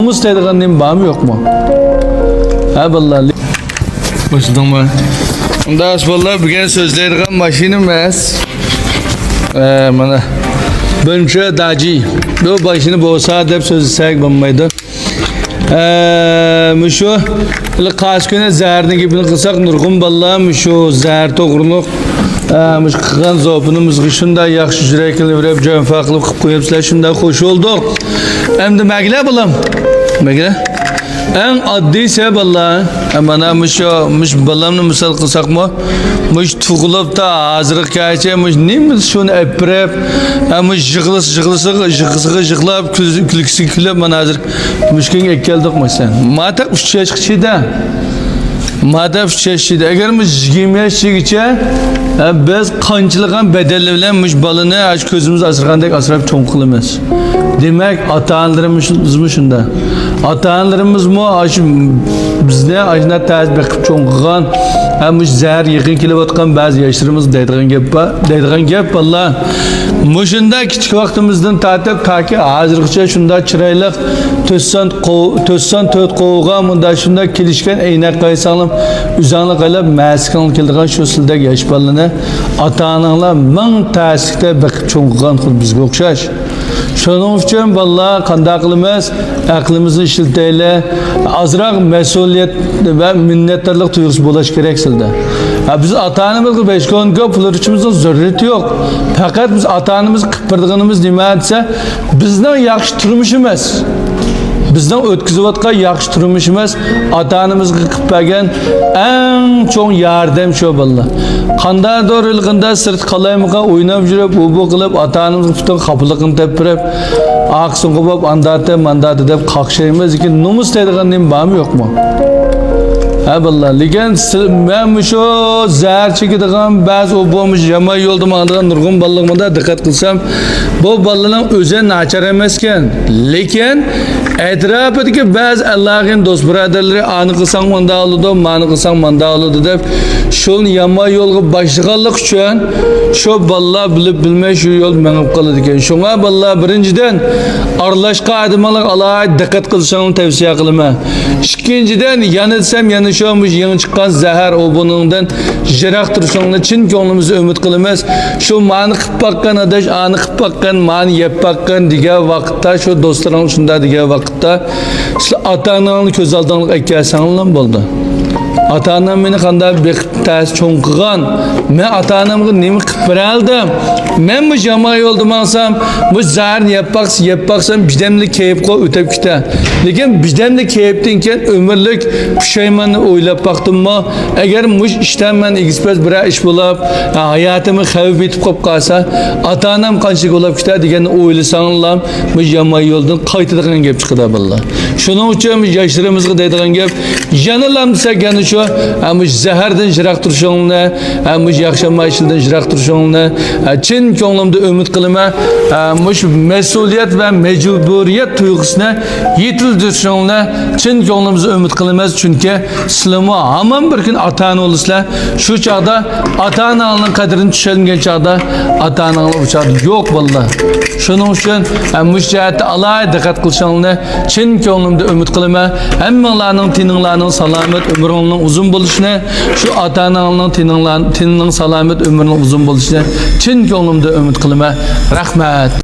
Namus deydiğin var mı yok mu? Ha vallahi. Başladım ben. Ondaş vallahi bugün sözleydiğin maşinim emas. Mana Bönçe dacı. Bu başını boğsa deb sözlesek bulmaydı. Müşo qas güne zərni gibi qılsaq nurğun vallahi müşo zər toğruluq. Müş qıgan zopunumuz şunda yaxşı yürekli verib can faqlı qıb qoyubsizlar şunda xoş olduq. Endi məglə bulam. Məglə? En addi sebep Allah. Mana müş balamını misal qılsaq mı? Müş tuğulup da hazırıq kayçə müş nimiz şunu əprəb. Müş jıqlab külüksü külüb mana hazır. Müşkin ekkeldik mesela. Mataq 3 yaş qıçıda. Madem çeşidi, eğer biz 20 yaşçıgıça biz qançılıqan bedelli bilen müş balını aç közümüz asırğandek asırab çoğun qılımız. Demek ata-analarımız mı şunda? Ata-analarımız mı aç bizne ajna tez bekip çoğun qıgan müş zəhər yıqın kelib atqan bazı yaşlarımız deydiğen gep valla. Muşunda kiçik vaktimizden tatip ta ki hazırgıça şunda çıraylıq tössan töt qoğuğa munda şunda kelişken eynek qaysalım üzanlı qaylab məskin keldiğen şu sildek yaş balını ata-analar min təsikdə bekip çoğun qıgan xud bizge oxşaş. Şunun için vallahi qanda qılımız, aqlımızı işilteyle azraq mesuliyet ve minnettarlık duygusu bulaş gereksildi. Biz ata-anamızga beşkon köp pul içimizde zürriyeti yok. Fakat biz ata-anamızı kıpırdığımız nima dese bizden yaxşı turmuşumuz. Bizden ötküzüp atqa yaxşı turmuşumuz ata-anamızga kıpırgan en çok yardım şu vallahi. Qanda doğrulğunda sırt qalayımıqa oynab жүрüp, bu qılıb ata-anamızga bütün kapılıqını tepirip, aqsın qubab andatı mandatı deb qaqşayımız ki numus deydiğin var mı yok mu? Ha vallahi lekin men şu zəhər çekidigan bazı o bo'lmuş yomon yo'lda maqdigan nurg'un ballig'imda diqqat qilsam bu balalar o'zi nachar emaskan, lekin atrofidagi ba'zi Allohning do'st birodarlari ani qilsang manda oladi, mani qilsang manda oladi deb shuni yomon yo'lga boshlaganlik uchun shu balalar bilib bilmay shu yo'l mengib qoladi ekan. Shunga balalar birinchidan aralashqa odamlar alohida diqqat qilishingni tavsiya qilaman. Ikkinchidan yana desam yana şomuş yeni çıkan zəhər o bunundan jirak turuşunu çin ko'nglimizni umid qilamiz. Şu mani qilib bakkan adaş, ani qilib bakkan, mani yeb bakkan degan vaqtda, şu do'stlaring shunda degan vaqtda siz ota-onangni ko'z oldingizga aytgansanglar bo'ldi. Ata-onam meni qanday beqib tas cho'ng qilgan, men ata-onamga nima qilib beraldim? Men bu yomon yo'lda mansam, bu zaharni yeb baksam bidamlik keyip o'tib ketadi. Lekin bidamlik keyipdan keyin umrlik pushaymonni o'ylab baqdimmi, agar mush ishdan men egizpaz bir ish bo'lib, hayotimni xavf etib qolib qolsa, ata-onam qancha bo'lib ketadi deganni o'ylasanglar, bu yomon yo'ldan qaytadigan gap chiqadi billah. Shuning uchun yoshlarimizga deydigan gap, yanalam desak yana shu, amush zahardan jiroq turishingni, amush yaxshi mashildan jiroq turishingni chin ko'nglimda umid qilaman. Mush mas'uliyat va majburiyat tuyg'usini yetildirishingni chin ko'nglimizda umid qilamiz, chunki sizlar hamon bir kun ota-ona bo'lasizlar. Shu chaqda ota-onaning qadrini tushungan chaqda ota-onalar bu chaqda yo'q vallahi. Shuning uchun mush jihatda alohida diqqat qilishingni chin ko'nglimda umid qilaman. Hammanglarning tininglarning salomat umringning uzun bo'lishini, shu ota-onaning tiningning salomat umrining uzun bo'lishini chin ko'nglimda umid qilaman. Rahmat.